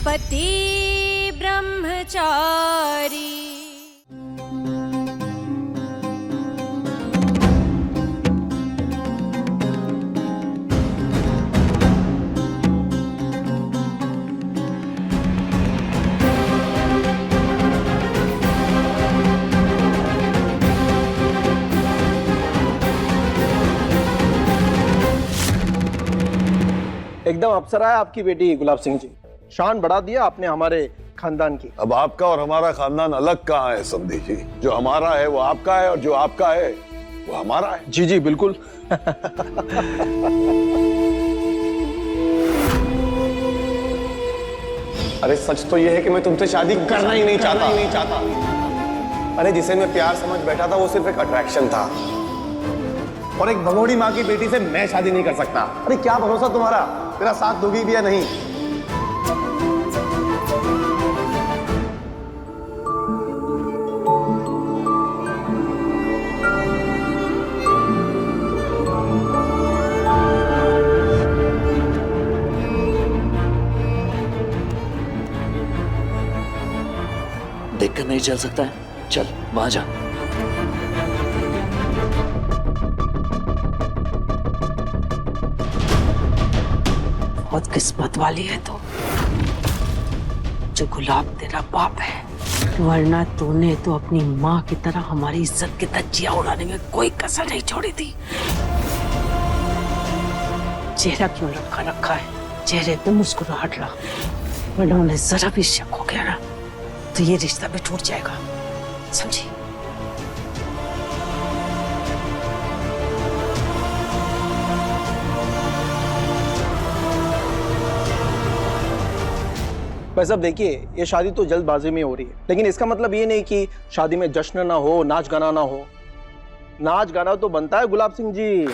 पति ब्रह्मचारी। एकदम अप्सरा है आपकी बेटी गुलाब सिंह जी। शान बढ़ा दिया आपने हमारे खानदान की। अब आपका और हमारा खानदान अलग कहाँ है समधी जी? जो हमारा है वो आपका है और जो आपका है वो हमारा है। जी जी बिल्कुल। अरे सच तो ये है कि मैं तुमसे शादी करना ही नहीं चाहता। अरे जिसे मैं प्यार समझ बैठा था वो सिर्फ एक अट्रैक्शन था, और एक भगोड़ी माँ की बेटी से मैं शादी नहीं कर सकता। अरे क्या भरोसा तुम्हारा, तेरा साथ दोगी भी या नहीं? देखकर नहीं चल सकता है, चल वहां जा। बहुत किस्मत वाली है तो जो गुलाब तेरा बाप है, वरना तूने तो अपनी माँ की तरह हमारी इज्जत की धज्जियां उड़ाने में कोई कसर नहीं छोड़ी थी। चेहरा क्यों रखा है, चेहरे पे मुस्कुराहट ला, वरना उन्हें जरा भी शक हो गया ना तो ये रिश्ता भी टूट जाएगा, समझी? भाई साहब देखिए, ये शादी तो जल्दबाजी में हो रही है, लेकिन इसका मतलब ये नहीं कि शादी में जश्न ना हो, नाच गाना ना हो। नाच गाना तो बनता है गुलाब सिंह जी।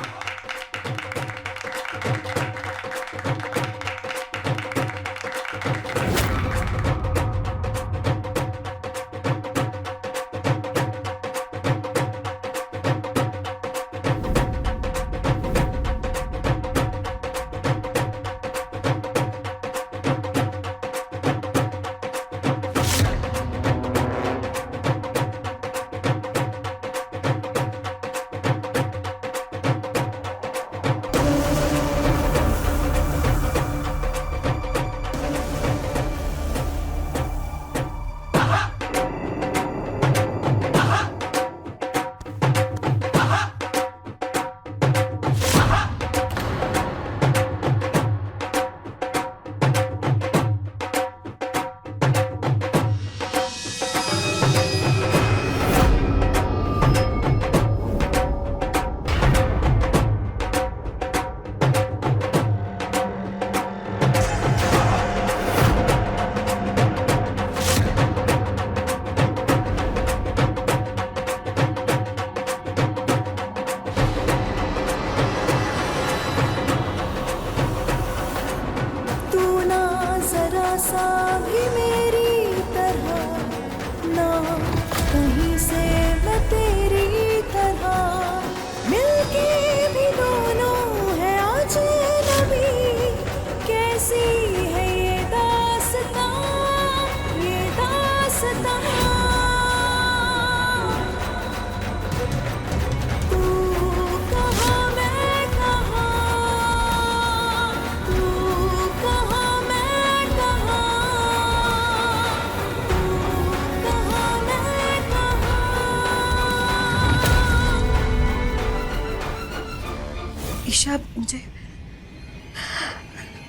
ईशा, मुझे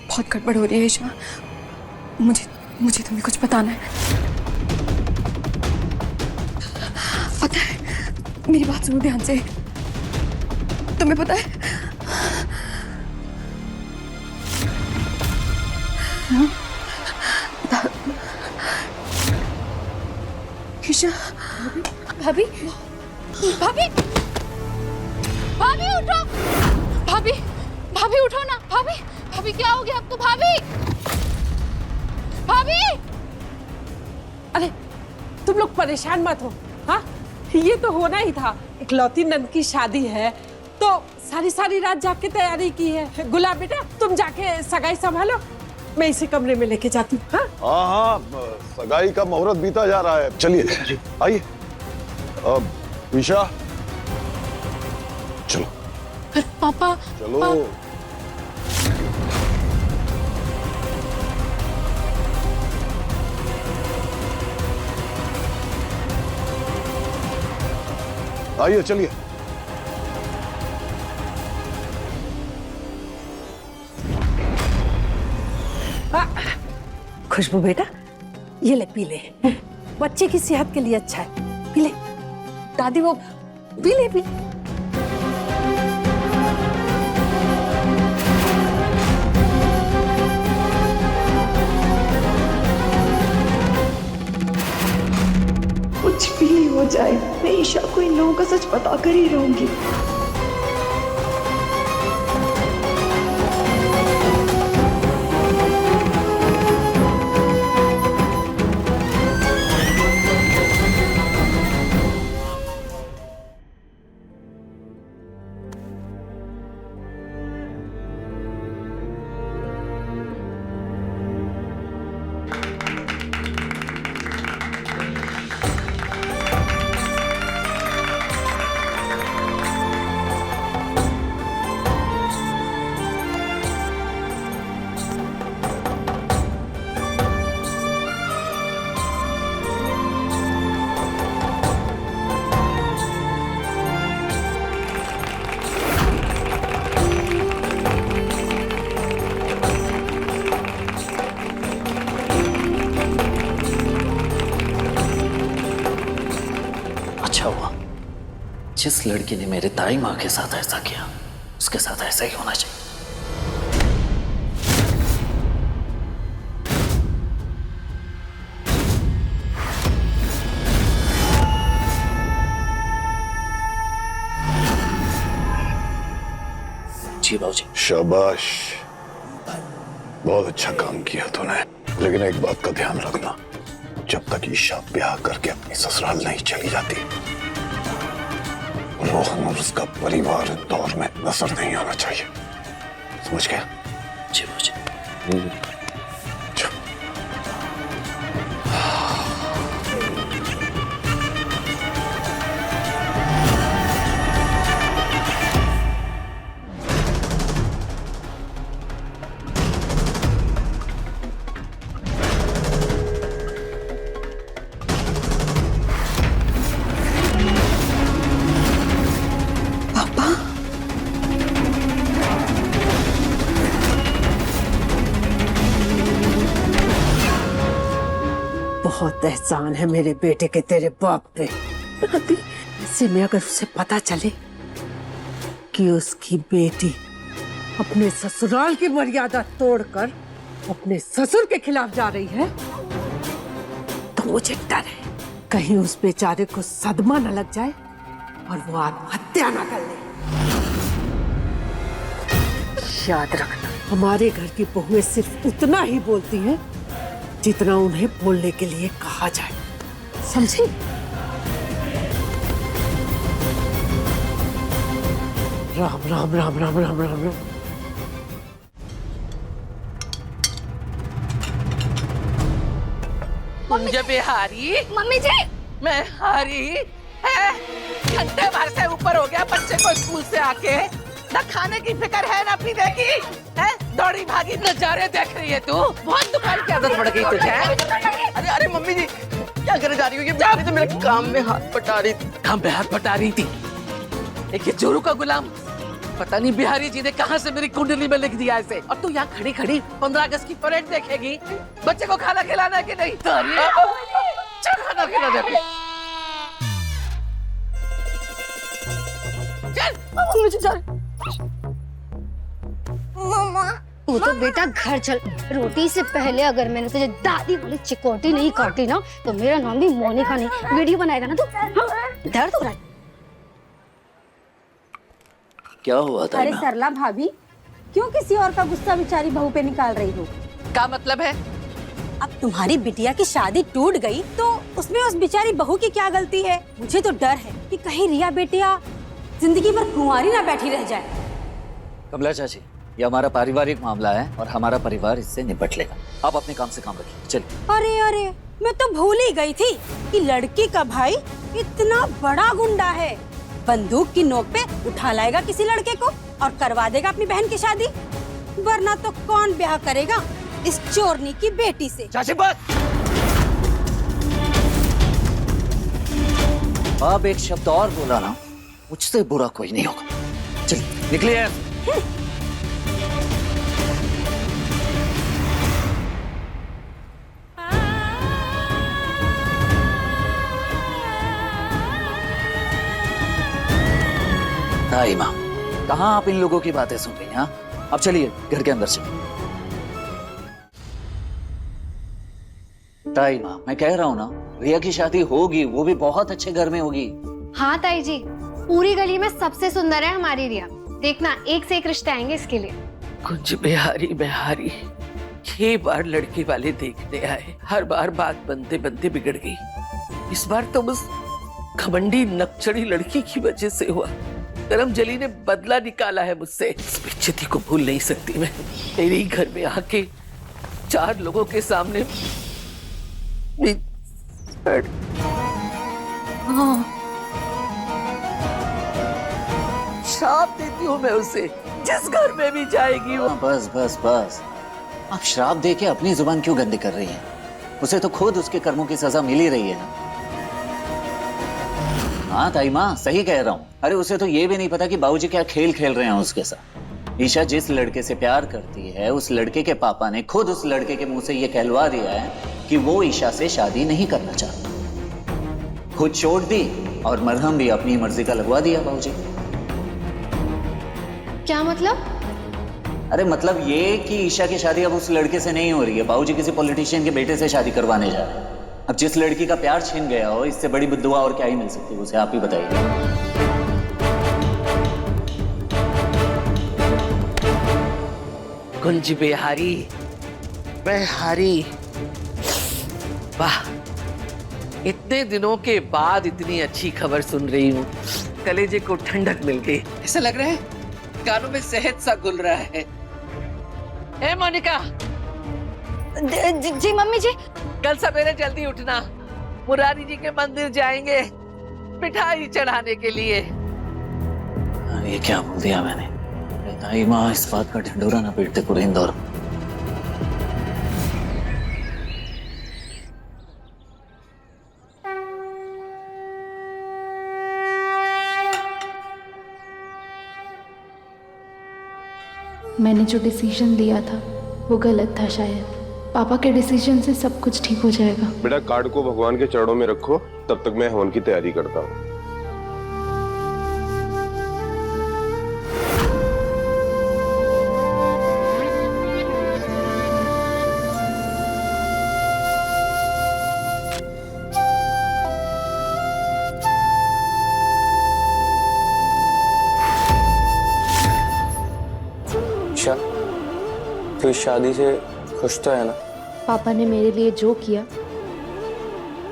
बहुत गड़बड़ हो रही है। ईशा, मुझे तुम्हें कुछ बताना है। पता है, मेरी बात सुनो ध्यान से। तुम्हें पता है ईशा, भाभी भाभी भाभी उठो, भाभी उठो ना। भाभी क्या हो गया आपको? भाभी अरे तुम लोग परेशान मत हो। हाँ, ये तो होना ही था। इकलौती नंद की शादी है तो सारी रात जाके तैयारी की है। गुलाब बेटा, तुम जाके सगाई संभालो। मैं इसे कमरे में लेके जाती हूँ। हाँ हाँ हाँ, सगाई का मुहूर्त बीता जा रहा है। चलिए आइए। अब ईशा चलो पर पापा चलो। आइए चलिए। खुशबू बेटा, ये ले पी ले, बच्चे की सेहत के लिए अच्छा है, पी ले। दादी वो पी ले पी ले। कुछ भी हो जाए मैं ईशा को इन लोगों का सच बता कर ही रहूंगी। अच्छा हुआ, जिस लड़की ने मेरे दाई माँ के साथ ऐसा किया उसके साथ ऐसा ही होना चाहिए। जी बाबूजी। शाबाश, बहुत अच्छा काम किया तूने। लेकिन एक बात का ध्यान रखना, जब तक ईशा ब्याह करके अपनी ससुराल नहीं चली जाती, रोहन और उसका परिवार दौर में नजर नहीं आना चाहिए। समझ गया? जी बाबूजी। बहुत एहसान है मेरे बेटे के तेरे बाप पे। ऐसे में अगर उसे पता चले कि उसकी बेटी अपने ससुराल की मर्यादा तोड़कर अपने ससुर के खिलाफ जा रही है, तो मुझे डर है कहीं उस बेचारे को सदमा न लग जाए और वो आत्महत्या न कर ले। याद रखना, हमारे घर की बहुएं सिर्फ उतना ही बोलती हैं जितना उन्हें बोलने के लिए कहा जाए, समझी? राम राम राम राम राम राम राम। मुझे बिहारी, मम्मी जी, मैं हारी है। घंटे भर से ऊपर हो गया बच्चे को स्कूल से आके, ना खाने की फिक्र है ना पीने की है। दौड़ी भागी नजारे देख रही है तू। बहुत दुकान की आदत पड़ गई तुझे। अरे अरे मम्मी जी, क्या करे जा रही हो? ये बिहारी तो मेरे काम में हाथ बटा रही थी। काम में हाथ बटा रही थी? एक ये जोरू का गुलाम, पता नहीं बिहारी जी ने कहाँ से मेरी कुंडली में लिख दिया इसे। और तू यहाँ खड़ी खड़ी 15 अगस्त की परेड देखेगी। बच्चे को खाना खिलाना है कि नहीं? चल खाना खिला दे। चल मुझे चल। मम्मा, तू तो बेटा घर चल। रोटी से पहले अगर मैंने तुझे दादी वाली चिकोटी नहीं काटी ना, तो मेरा नाम भी मोनिका नहीं। वीडियो बनाएगा ना तू? दर्द हो रहा है? क्या हुआ था? अरे सरला भाभी, क्यों किसी और का गुस्सा बेचारी बहू पे निकाल रही हो? क्या मतलब है? अब तुम्हारी बिटिया की शादी टूट गई तो उसमें उस बेचारी बहू की क्या गलती है? मुझे तो डर है कि कहीं रिया बेटिया जिंदगी भर कुंवारी ना बैठी रह जाए। कमला चाची, ये हमारा पारिवारिक मामला है और हमारा परिवार इससे निपट लेगा। आप अपने काम से काम रखिए, चलिए। अरे अरे, मैं तो भूल ही गई थी कि लड़की का भाई इतना बड़ा गुंडा है। बंदूक की नोक पे उठा लाएगा किसी लड़के को और करवा देगा अपनी बहन की शादी, वरना तो कौन ब्याह करेगा इस चोरनी की बेटी से। चाची बस। अब एक शब्द और बोला ना, मुझसे बुरा कोई नहीं होगा। चलिए निकलिए। ताई माँ, कहाँ आप इन लोगों की बातें सुन रही हैं? हाँ, अब चलिए घर के अंदर चलिए। ताई माँ, मैं कह रहा हूँ ना, रिया की शादी होगी, वो भी बहुत अच्छे घर में होगी। हाँ ताई जी, पूरी गली में सबसे सुंदर है हमारी रिया। देखना, एक से एक रिश्ते आएंगे इसके लिए। कुछ बिहारी बिहारी 6 बार लड़के वाले देखने आए, हर बार बात बनते बनते बिगड़ गई। इस बार तो बस घमंडी नकचड़ी लड़की की वजह से हुआ। करम जली ने बदला निकाला है मुझसे। इस बेइज्जती को भूल नहीं सकती मैं। तेरे ही घर में आके 4 लोगों के सामने श्राप देती हूँ मैं उसे, जिस घर में भी जाएगी वो। बस बस बस, आप श्राप दे के अपनी जुबान क्यों गंदी कर रही हैं? उसे तो खुद उसके कर्मों की सजा मिल ही रही है ना। हाँ ताई माँ, सही कह रहा हूँ। अरे उसे तो ये भी नहीं पता कि बाबूजी क्या खेल खेल रहे हैं उसके साथ। ईशा जिस लड़के से प्यार करती है, उस लड़के के पापा ने खुद उस लड़के के मुंह से ये कहलवा दिया है कि वो ईशा से शादी नहीं करना चाहता। खुद छोड़ दी और मरहम भी अपनी मर्जी का लगवा दिया बाबूजी। क्या मतलब? अरे मतलब ये कि ईशा की शादी अब उस लड़के से नहीं हो रही है, बाबूजी किसी पॉलिटिशियन के बेटे से शादी करवाने जा रहे हैं। अब जिस लड़की का प्यार छिन गया हो, इससे बड़ी बद्दुआ और क्या ही मिल सकती है उसे, आप ही बताइए। कुंज बिहारी बिहारी, वाह, इतने दिनों के बाद इतनी अच्छी खबर सुन रही हूँ। कलेजे को ठंडक मिल गई। ऐसा लग रहा है कानों में शहद सा घुल रहा है। ए मोनिका। जी मम्मी जी। कल सवेरे जल्दी उठना, मुरारी जी के मंदिर जाएंगे मिठाई चढ़ाने के लिए। ये क्या बोल दिया मैंने? ताई माँ, इस बात का ढिंडोरा ना पीटते पूरे इंदौर में। मैंने जो डिसीजन लिया था वो गलत था शायद। पापा के डिसीजन से सब कुछ ठीक हो जाएगा। बेटा, कार्ड को भगवान के चरणों में रखो, तब तक मैं हवन की तैयारी करता हूँ। अच्छा, तो इस शादी से खुश तो है ना? पापा ने मेरे लिए जो किया,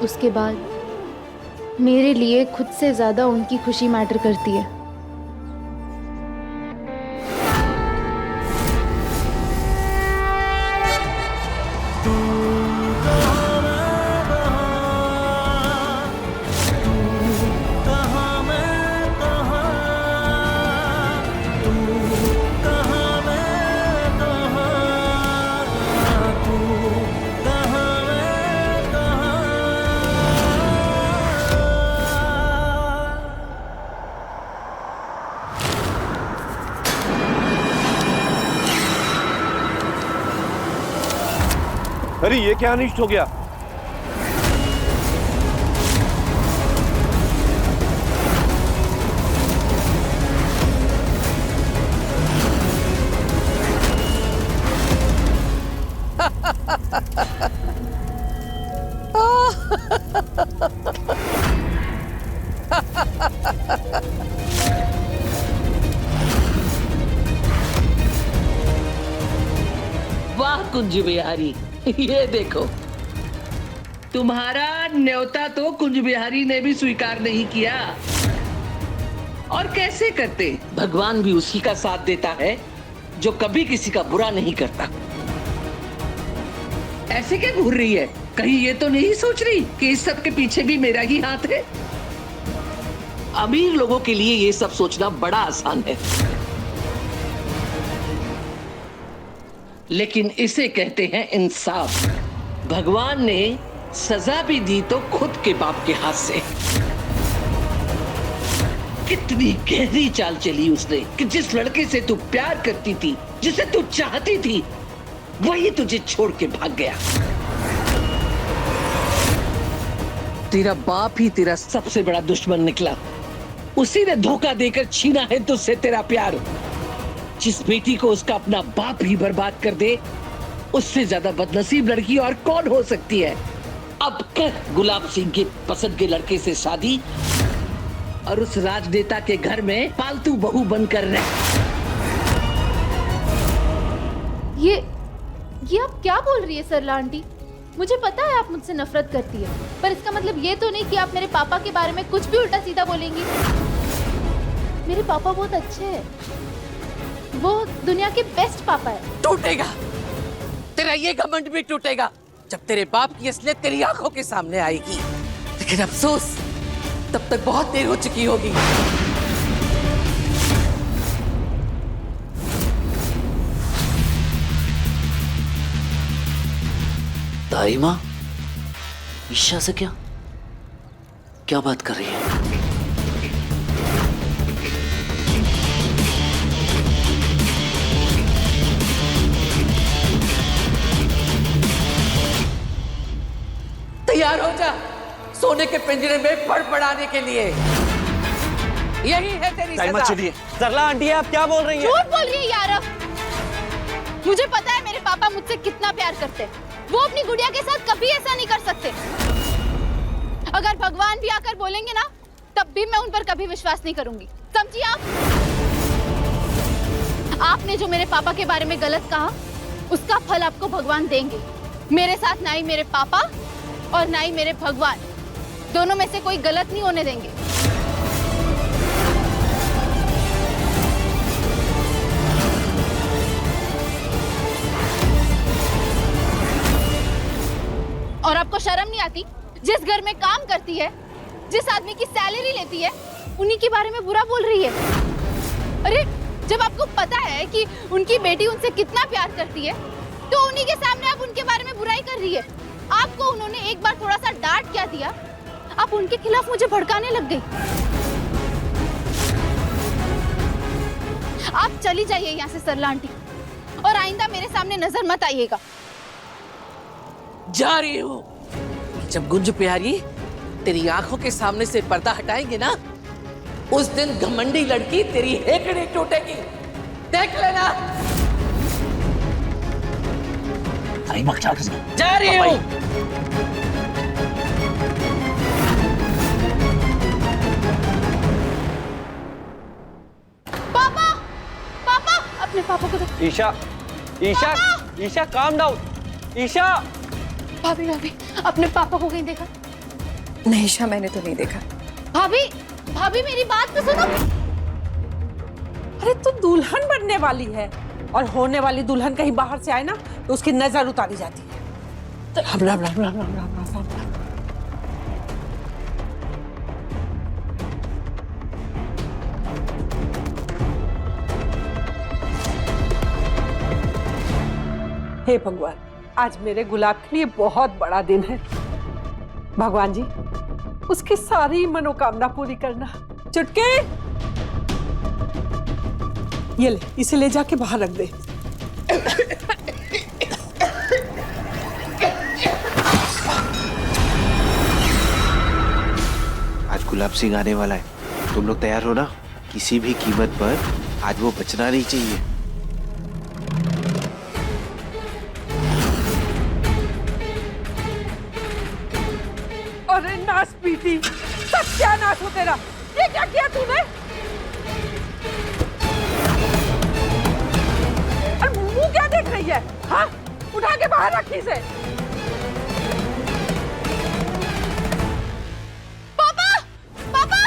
उसके बाद मेरे लिए खुद से ज्यादा उनकी खुशी मैटर करती है। अरे ये क्या अनिष्ट हो गया? वाह कुंज बिहारी, ये देखो, तुम्हारा न्योता तो कुंज बिहारी ने भी स्वीकार नहीं किया। और कैसे करते, भगवान भी उसी का साथ देता है। जो कभी किसी का बुरा नहीं करता। ऐसे क्या घूर रही है? कहीं ये तो नहीं सोच रही कि इस सब के पीछे भी मेरा ही हाथ है? अमीर लोगों के लिए ये सब सोचना बड़ा आसान है, लेकिन इसे कहते हैं इंसाफ। भगवान ने सजा भी दी तो खुद के बाप के हाथ से। कितनी गहरी चाल चली उसने कि जिस लड़के से तू प्यार करती थी, जिसे तू चाहती थी, वही तुझे छोड़ के भाग गया। तेरा बाप ही तेरा सबसे बड़ा दुश्मन निकला। उसी ने धोखा देकर छीना है तुझसे तेरा प्यार। जिस बेटी को उसका अपना बाप ही बर्बाद कर दे, उससे ज्यादा बदनसीब लड़की और कौन हो सकती है। अब कर गुलाब सिंह की पसंद के लड़के से शादी और उस राजनेता के घर में पालतू बहू बनकर रह। ये आप क्या बोल रही है सरला आंटी? मुझे पता है आप मुझसे नफरत करती है, पर इसका मतलब ये तो नहीं कि आप मेरे पापा के बारे में कुछ भी उल्टा सीधा बोलेंगी। मेरे पापा बहुत अच्छे हैं, वो दुनिया के बेस्ट पापा है। टूटेगा, तेरा ये घमंड भी टूटेगा जब तेरे बाप की असलियत तेरी आंखों के सामने आएगी। लेकिन अफसोस, तब तक बहुत देर हो चुकी होगी। दाई माँ, ईशा से क्या बात कर रही है? तैयार हो जा सोने के पिंजरे में फड़फड़ाने के लिए। यही है तेरी सजा। चलिए। सरला आंटी, आप क्या बोल रही हैं? झूठ बोल रही है यार। मुझे पता है मेरे पापा मुझसे कितना प्यार करते हैं। वो अपनी गुड़िया के साथ कभी ऐसा नहीं कर सकते। अगर भगवान भी आकर बोलेंगे ना, तब भी मैं उन पर कभी विश्वास नहीं करूंगी। समझिए आप? आपने जो मेरे पापा के बारे में गलत कहा, उसका फल आपको भगवान देंगे। मेरे साथ ना ही मेरे पापा और ना ही मेरे भगवान, दोनों में से कोई गलत नहीं होने देंगे। और आपको शर्म नहीं आती? जिस घर में काम करती है, जिस आदमी की सैलरी लेती है, उन्हीं के बारे में बुरा बोल रही है। अरे जब आपको पता है कि उनकी बेटी उनसे कितना प्यार करती है, तो उन्हीं के सामने आप उनके बारे में बुराई कर रही है। आपको उन्होंने एक बार थोड़ा सा डांट क्या दिया, आप उनके खिलाफ मुझे भड़काने लग गई। आप चली जाइए यहाँ से सरला आंटी, और आइंदा मेरे सामने नजर मत आइएगा। जा रही हूँ। जब गुंज प्यारी तेरी आंखों के सामने से पर्दा हटाएंगे ना, उस दिन घमंडी लड़की तेरी हेकड़ी टूटेगी। देख लेना। जा रही हूँ। पापा, पापा, अपने पापा को देखो। Isha, Isha, Isha, calm down. ईशा, भाभी भाभी, अपने पापा को कहीं देखा? नहीं ईशा, मैंने तो नहीं देखा। भाभी, भाभी मेरी बात तो सुनो। अरे तू दुल्हन बनने वाली है, और होने वाली दुल्हन कहीं बाहर से आए ना तो उसकी नजर उतारी जाती है। राम राम राम राम राम राम राम राम। हे भगवान, आज मेरे गुलाब के लिए बहुत बड़ा दिन है। भगवान जी, उसकी सारी मनोकामना पूरी करना। चुटके, ये ले, इसे ले जाके बाहर रख दे। आज गुलाब सिंह आने वाला है, तुम लोग तैयार हो ना? किसी भी कीमत पर आज वो बचना नहीं चाहिए। अरे नाश पीटी, सत्यानाश हो तेरा। ये क्या किया तूने? अरे मुंह क्या देख रही है? हाँ, उठा के बाहर रख इसे। पापा, पापा,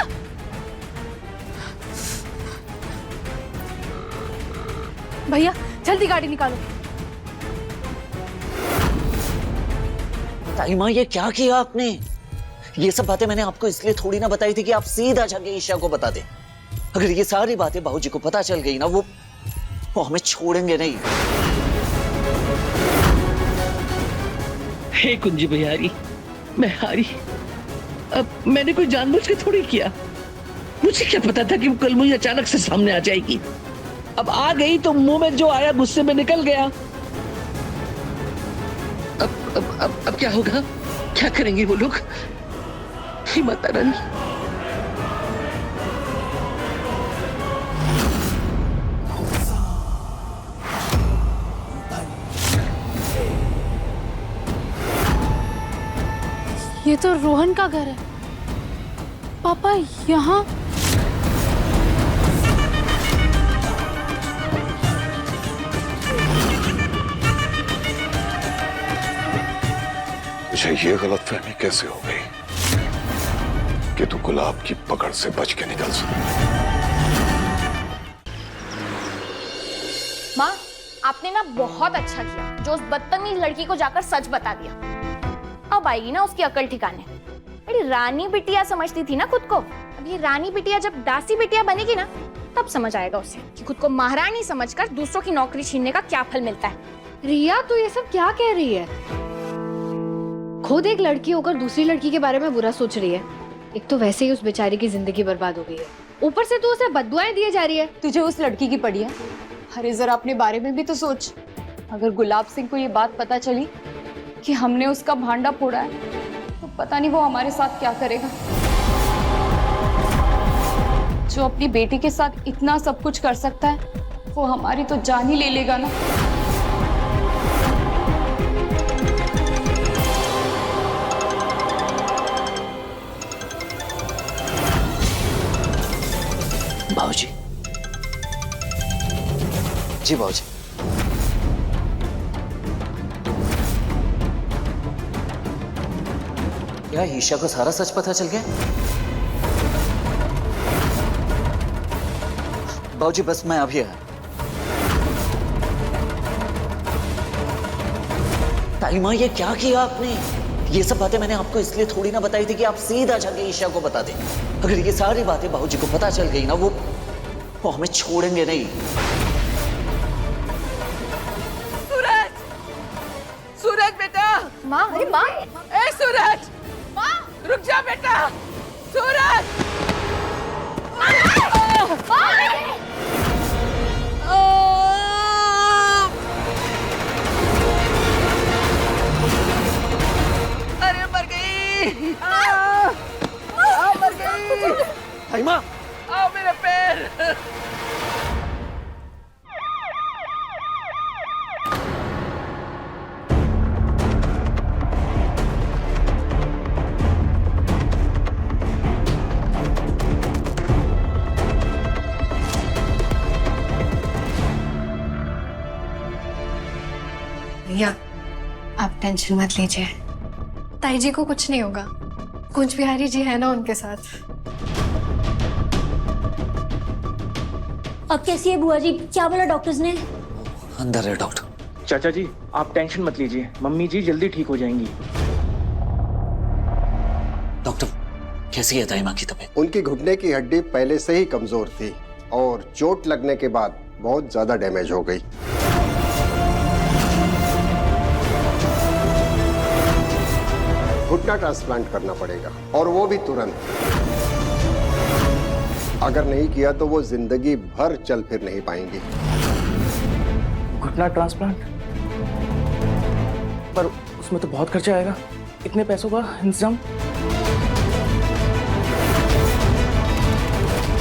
भैया जल्दी गाड़ी निकालो। ताई माँ, ये क्या किया आपने? ये सब बातें मैंने आपको इसलिए थोड़ी ना बताई थी कि आप सीधा जाके ईशा को बता दें। अगर ये सारी बातें बाबूजी को पता चल गई ना, वो हमें छोड़ेंगे नहीं। हे कुंजी बिहारी, मैं हारी। अब मैंने कोई जानबूझ के थोड़ी किया। मुझे क्या पता था कि वो कल मुझे अचानक से सामने आ जाएगी। अब आ गई तो मुंह में जो आया गुस्से में निकल गया। अब क्या होगा? क्या करेंगे वो लोग? हे माता रानी। ये तो रोहन का घर है। पापा यहाँ? मुझे ये गलतफहमी कैसे हो गई कि तू गुलाब की पकड़ से बच के निकल सके? माँ, आपने ना बहुत अच्छा किया जो उस बदतमीज लड़की को जाकर सच बता दिया। अब आएगी ना उसकी अकल ठिकाने। अरे रानी बिटिया समझती थी ना खुद को। अब ये रानी बिटिया जब दासी बिटिया बनेगी ना, तब समझ आएगा उसे कि खुद को महारानी समझकर दूसरों की नौकरी छीनने का क्या फल मिलता है। रिया, तू ये सब क्या कह रही है? खुद एक लड़की होकर दूसरी लड़की के बारे में बुरा सोच रही है। एक तो वैसे ही उस बेचारी की जिंदगी बर्बाद हो गई है, ऊपर से तू उसे बद्दुआएं दिए जा रही है। तुझे उस लड़की की पड़ी है? अरे जरा अपने बारे में भी तो सोच। अगर गुलाब सिंह को ये बात पता चली कि हमने उसका भांडा फोड़ा है, तो पता नहीं वो हमारे साथ क्या करेगा। जो अपनी बेटी के साथ इतना सब कुछ कर सकता है, वो हमारी तो जान ही ले लेगा ना। बाबूजी। जी बाबूजी। क्या ईशा को सारा सच पता चल गया? बाबूजी बस मैं अभी आया। ताई माँ, ये क्या किया आपने? ये सब बातें मैंने आपको इसलिए थोड़ी ना बताई थी कि आप सीधा जाके ईशा को बता दें। अगर ये सारी बातें बाबूजी को पता चल गई ना, वो हमें छोड़ेंगे नहीं। सूरज! सूरज बेटा! माँ, अरे माँ! ए सूरज! माँ! रुक जा बेटा! सूरज! अरे मर गई! मर गई! ताई माँ! आओ मेरे पैर! रिया, आप टेंशन मत लीजिए। ताई जी को कुछ नहीं होगा। कुंज बिहारी जी है ना उनके साथ। अब कैसी है बुआ जी? क्या बोला डॉक्टर्स ने? अंदर है डॉक्टर। चाचा जी, आप टेंशन मत लीजिए, मम्मी जी जल्दी ठीक हो जाएंगी। डॉक्टर, कैसी है ताई माँ की तबीयत? उनकी घुटने की हड्डी पहले से ही कमजोर थी और चोट लगने के बाद बहुत ज्यादा डैमेज हो गई। घुटना ट्रांसप्लांट करना पड़ेगा और वो भी तुरंत। अगर नहीं किया तो वो जिंदगी भर चल फिर नहीं पाएंगी। घुटना ट्रांसप्लांट? पर उसमें तो बहुत खर्चा आएगा। इतने पैसों का इंतजाम?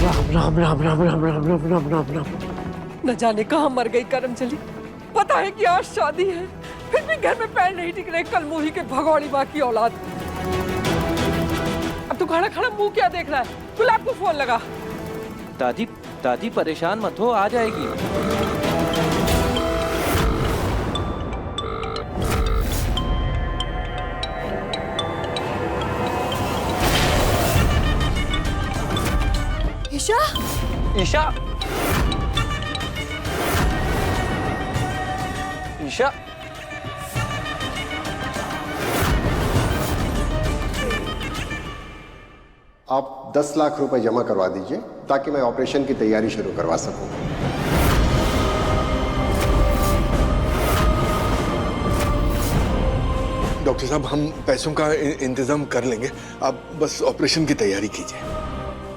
राम राम राम राम राम राम राम राम राम राम। न जाने कहाँ मर गई करमचली। पता है कि आज शादी है, फिर भी घर में पैर नहीं टिक रहे कलमुही के भगौड़ी माँ की औलाद। अब तू खड़ा खड़ा मुंह क्या देख रहा है? गुलाब को फोन लगा। दादी, दादी परेशान मत हो, आ जाएगी। ईशा! ईशा! आप 10 लाख रुपए जमा करवा दीजिए ताकि मैं ऑपरेशन की तैयारी शुरू करवा सकूं। डॉक्टर साहब, हम पैसों का इंतजाम कर लेंगे, आप बस ऑपरेशन की तैयारी कीजिए।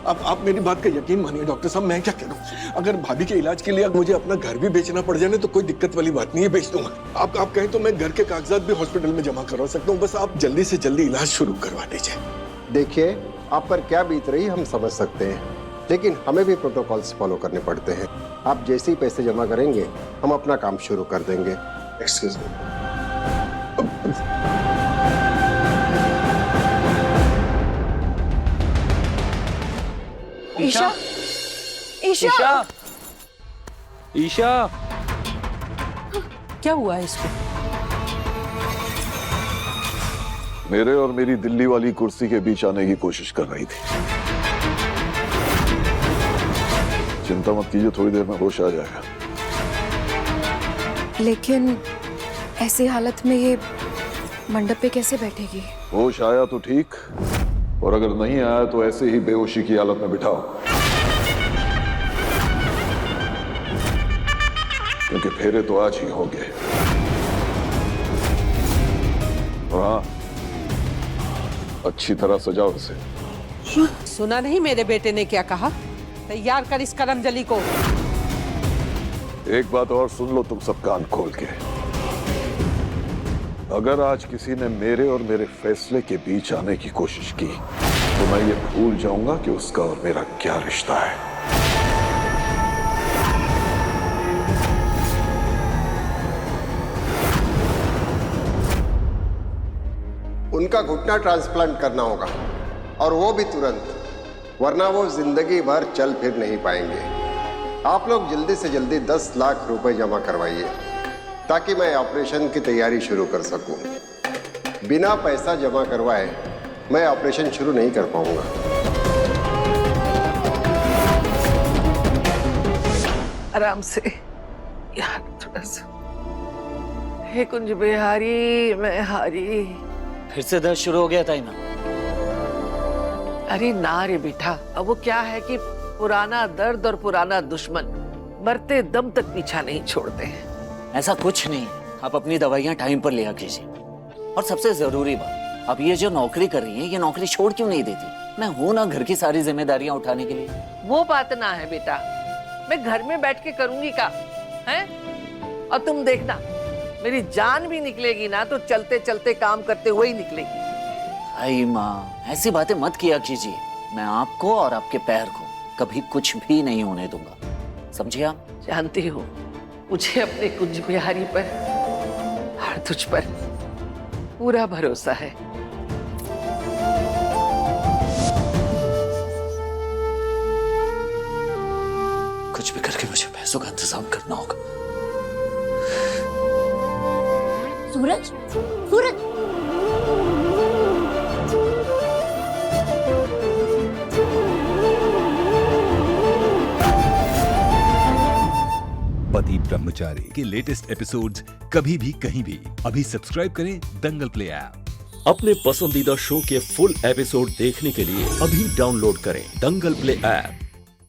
आप मेरी बात का यकीन मानिए डॉक्टर साहब, मैं क्या कह रहा हूँ, अगर भाभी के इलाज के लिए मुझे अपना घर भी बेचना पड़ जाए तो कोई दिक्कत वाली बात नहीं है, बेच दूंगा। आप कहें तो मैं घर के कागजात भी हॉस्पिटल में जमा करवा सकता हूँ, बस आप जल्दी से जल्दी इलाज शुरू करवा दीजिए। देखिए, आप पर क्या बीत रही हम समझ सकते हैं, लेकिन हमें भी प्रोटोकॉल्स फॉलो करने पड़ते हैं। आप जैसे ही पैसे जमा करेंगे हम अपना काम शुरू कर देंगे। Excuse me. ईशा, ईशा, ईशा, क्या हुआ है इसको? मेरे और मेरी दिल्ली वाली कुर्सी के बीच आने की कोशिश कर रही थी। चिंता मत कीजिए, थोड़ी देर में होश आ जाएगा। लेकिन ऐसी हालत में ये मंडप पे कैसे बैठेगी? होश आया तो ठीक, और अगर नहीं आया तो ऐसे ही बेहोशी की हालत में बिठाओ, क्योंकि फेरे तो आज ही होंगे। और हाँ, अच्छी तरह सजाओ इसे। सुना नहीं मेरे बेटे ने क्या कहा? तैयार कर इस करमजली को। एक बात और सुन लो तुम सब कान खोल के, अगर आज किसी ने मेरे और मेरे फैसले के बीच आने की कोशिश की तो मैं ये भूल जाऊंगा कि उसका और मेरा क्या रिश्ता है। उनका घुटना ट्रांसप्लांट करना होगा, और वो भी तुरंत, वरना वो जिंदगी भर चल फिर नहीं पाएंगे। आप लोग जल्दी से जल्दी 10 लाख रुपए जमा करवाइए ताकि मैं ऑपरेशन की तैयारी शुरू कर सकूं। बिना पैसा जमा करवाए मैं ऑपरेशन शुरू नहीं कर पाऊंगा। आराम से यार, थोड़ा सा। हे कुंज बिहारी, मैं हारी। फिर से दर्द शुरू हो गया था ना? अरे ना रे बेटा, अब वो क्या है कि पुराना दर्द और पुराना दुश्मन मरते दम तक पीछा नहीं छोड़ते हैं। ऐसा कुछ नहीं, आप अपनी दवाइयां टाइम पर लिया कीजिए। और सबसे जरूरी बात, आप ये जो नौकरी कर रही हैं, ये नौकरी छोड़ क्यों नहीं देती? मैं हूं ना घर की सारी जिम्मेदारियां उठाने के लिए। वो बात ना है बेटा, मैं घर में बैठ के करूंगी क्या है? और तुम देखना, मेरी जान भी निकलेगी ना तो चलते चलते काम करते हुए ही निकलेगी। आई माँ, ऐसी बातें मत किया कीजिए। मैं आपको और आपके पैर को कभी कुछ भी नहीं होने दूंगा, समझिए आप? जानती हो, मुझे अपने कुंज बिहारी पर और तुझ पर पूरा भरोसा है। कुछ भी करके मुझे पैसों का इंतजाम करना होगा। सूरज, सूरज, पति ब्रह्मचारी के लेटेस्ट एपिसोड्स कभी भी कहीं भी अभी सब्सक्राइब करें दंगल प्ले ऐप। अपने पसंदीदा शो के फुल एपिसोड देखने के लिए अभी डाउनलोड करें दंगल प्ले ऐप।